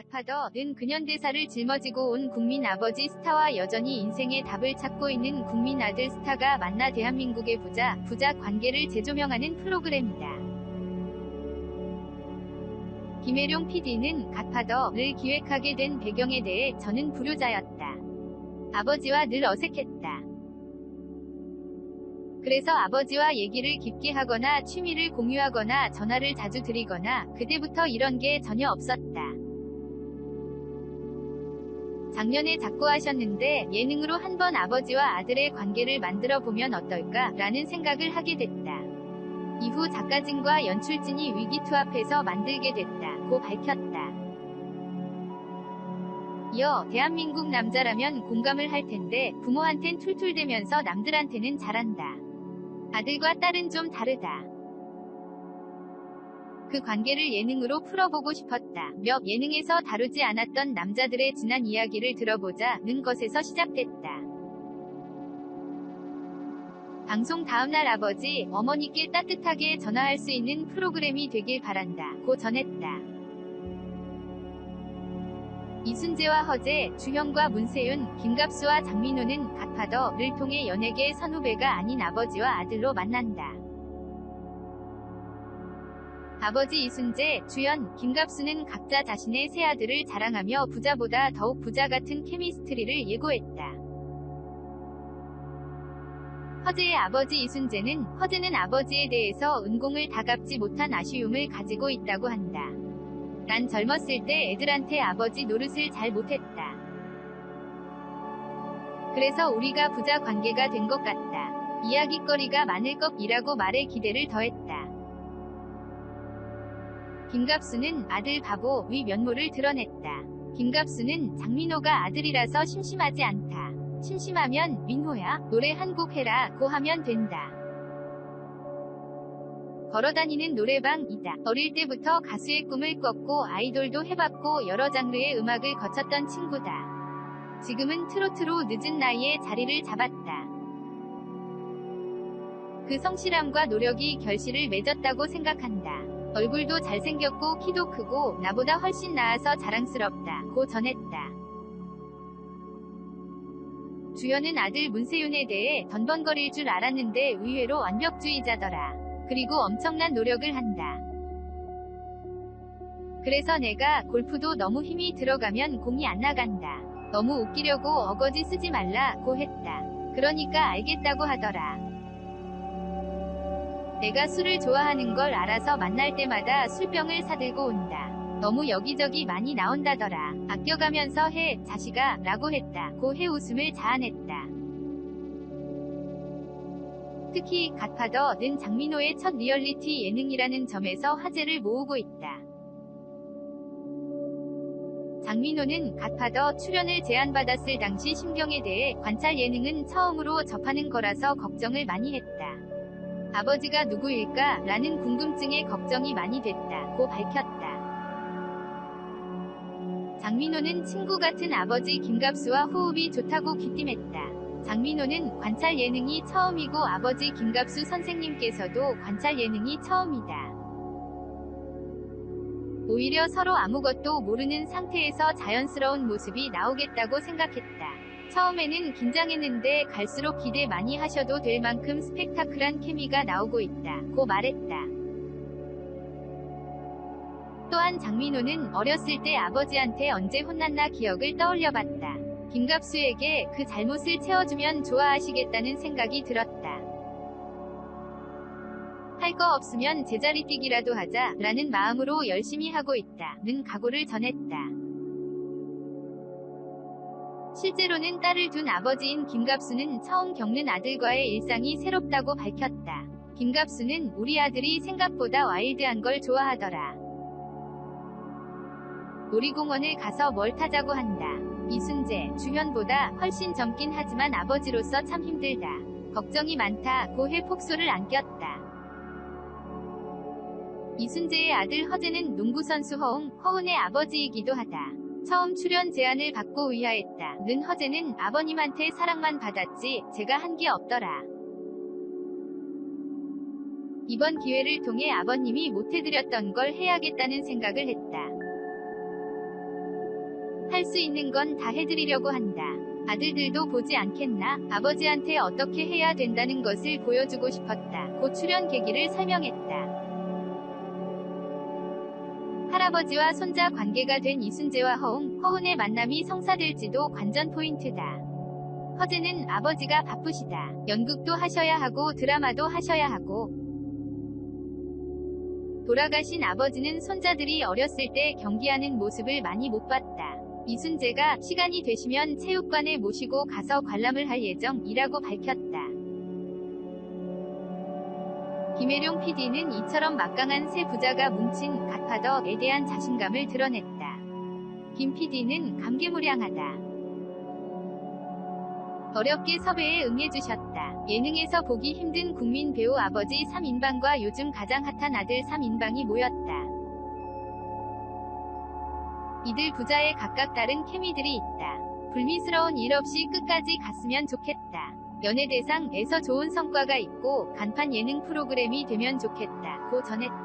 갓파더는 근현대사를 짊어지고 온 국민 아버지 스타와 여전히 인생의 답을 찾고 있는 국민 아들 스타가 만나 대한민국의 부자 관계를 재조명하는 프로그램이다. 김혜룡 PD는 갓파더를 기획하게 된 배경에 대해 저는 불효자였다. 아버지와 늘 어색했다. 그래서 아버지와 얘기를 깊게 하거나 취미를 공유하거나 전화를 자주 드리거나 그때부터 이런 게 전혀 없었다. 작년에 자꾸 하셨는데 예능으로 한번 아버지와 아들의 관계를 만들어 보면 어떨까 라는 생각을 하게 됐다. 이후 작가진과 연출진이 위기투합해서 만들게 됐다고 밝혔다. 이어 대한민국 남자라면 공감을 할 텐데 부모한텐 툴툴대면서 남들한테는 잘한다. 아들과 딸은 좀 다르다. 그 관계를 예능으로 풀어보고 싶었다. 몇 예능에서 다루지 않았던 남자들의 지난 이야기를 들어보자는 것에서 시작됐다. 방송 다음날 아버지, 어머니께 따뜻하게 전화할 수 있는 프로그램이 되길 바란다. 고 전했다. 이순재와 허재, 주현과 문세윤, 김갑수와 장민호는 갓파더를 통해 연예계 선후배가 아닌 아버지와 아들로 만난다. 아버지 이순재, 주현, 김갑수는 각자 자신의 세 아들을 자랑하며 부자보다 더욱 부자 같은 케미스트리를 예고했다. 허재의 아버지 이순재는 허재는 아버지에 대해서 은공을 다 갚지 못한 아쉬움을 가지고 있다고 한다. 난 젊었을 때 애들한테 아버지 노릇을 잘 못했다. 그래서 우리가 부자 관계가 된 것 같다. 이야깃거리가 많을 것이라고 말에 기대를 더했다. 김갑수는 아들 바보 위 면모를 드러냈다. 김갑수는 장민호가 아들이라서 심심하지 않다. 심심하면 민호야 노래 한 곡 해라 고 하면 된다. 걸어다니는 노래방이다. 어릴 때부터 가수의 꿈을 꿨고 아이돌도 해봤고 여러 장르의 음악을 거쳤던 친구다. 지금은 트로트로 늦은 나이에 자리를 잡았다. 그 성실함과 노력이 결실을 맺었다고 생각한다. 얼굴도 잘생겼고 키도 크고 나보다 훨씬 나아서 자랑스럽다. 고 전했다. 주현은 아들 문세윤에 대해 던번거릴 줄 알았는데 의외로 완벽주의자더라. 그리고 엄청난 노력을 한다. 그래서 내가 골프도 너무 힘이 들어가면 공이 안 나간다. 너무 웃기려고 어거지 쓰지 말라고 했다. 그러니까 알겠다고 하더라. 내가 술을 좋아하는 걸 알아서 만날 때마다 술병을 사들고 온다. 너무 여기저기 많이 나온다더라. 아껴가면서 해, 자식아 라고 했다. 고 해 웃음을 자아냈다. 특히 갓파더는 장민호의 첫 리얼리티 예능이라는 점에서 화제를 모으고 있다. 장민호는 갓파더 출연을 제안받았을 당시 심경에 대해 관찰 예능은 처음으로 접하는 거라서 걱정을 많이 했다. 아버지가 누구일까? 라는 궁금증에 걱정이 많이 됐다. 고 밝혔다. 장민호는 친구 같은 아버지 김갑수와 호흡이 좋다고 귀띔했다. 장민호는 관찰 예능이 처음이고 아버지 김갑수 선생님께서도 관찰 예능이 처음이다. 오히려 서로 아무것도 모르는 상태에서 자연스러운 모습이 나오겠다고 생각했다. 처음에는 긴장했는데 갈수록 기대 많이 하셔도 될 만큼 스펙타클한 케미가 나오고 있다. 고 말했다. 또한 장민호는 어렸을 때 아버지한테 언제 혼났나 기억을 떠올려봤다. 김갑수에게 그 잘못을 채워주면 좋아하시겠다는 생각이 들었다. 할 거 없으면 제자리 뛰기라도 하자 라는 마음으로 열심히 하고 있다 는 각오를 전했다. 실제로는 딸을 둔 아버지인 김갑수는 처음 겪는 아들과의 일상이 새롭다고 밝혔다. 김갑수는 우리 아들이 생각보다 와일드한 걸 좋아하더라. 놀이공원을 가서 뭘 타자고 한다. 이순재, 주현보다 훨씬 젊긴 하지만 아버지로서 참 힘들다. 걱정이 많다. 고 해 폭소를 안겼다. 이순재의 아들 허재는 농구선수 허운의 아버지이기도 하다. 처음 출연 제안을 받고 의아했다. 는 허재는 아버님한테 사랑만 받았지 제가 한 게 없더라. 이번 기회를 통해 아버님이 못해드렸던 걸 해야겠다는 생각을 했다. 할 수 있는 건 다 해드리려고 한다. 아들들도 보지 않겠나? 아버지한테 어떻게 해야 된다는 것을 보여주고 싶었다. 고 출연 계기를 설명했다. 할아버지와 손자 관계가 된 이순재와 허훈의 만남이 성사될지도 관전 포인트다. 허재는 아버지가 바쁘시다. 연극도 하셔야 하고 드라마도 하셔야 하고. 돌아가신 아버지는 손자들이 어렸을 때 경기하는 모습을 많이 못 봤다. 이순재가 시간이 되시면 체육관에 모시고 가서 관람을 할 예정이라고 밝혔다. 김혜룡 PD는 이처럼 막강한 세 부자가 뭉친 갓파더에 대한 자신감을 드러냈다. 김 PD는 감개무량하다. 어렵게 섭외에 응해주셨다. 예능에서 보기 힘든 국민 배우 아버지 3인방과 요즘 가장 핫한 아들 3인방이 모였다. 이들 부자의 각각 다른 케미들이 있다. 불미스러운 일 없이 끝까지 갔으면 좋겠다. 연예대상에서 좋은 성과가 있고 간판 예능 프로그램이 되면 좋겠다. 고 전했다.